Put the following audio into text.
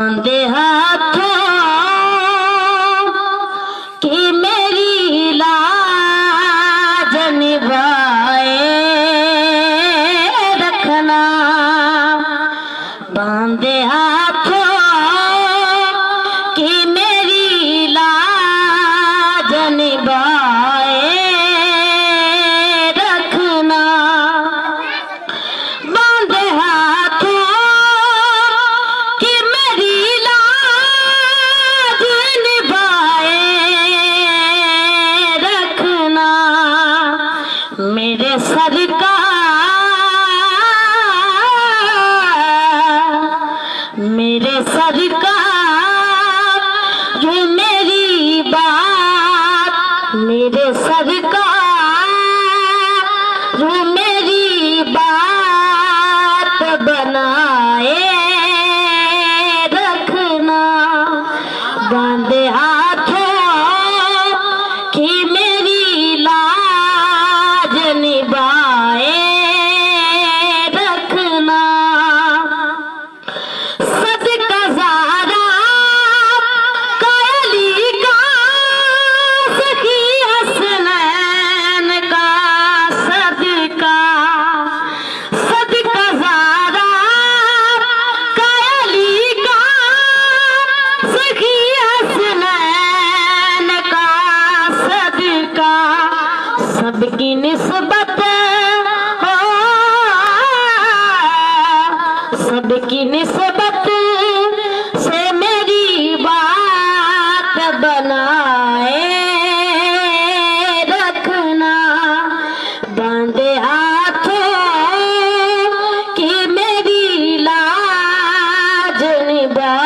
बांधे हाथों की मेरी लाज निभाए रखना। बांधे हाथों की मेरी लाज निभाए रखना। बांधे हाथों की मेरी लाज निभाए रखना। मेरे सरकार जो मेरी बात मेरे सरकार जो मेरी बात बनाए रखना। बांधे हाथों की मेरी लाज निभाए रखना। सदका ज़ारा कायली का सखी हसनैन का सदका। सदका ज़ारा कायली का सखी हसनैन का सदका। सबकी निस्बत सबकी निस्बत से मेरी बात बनाए रखना। बांधे हाथों की मेरी लाज निभा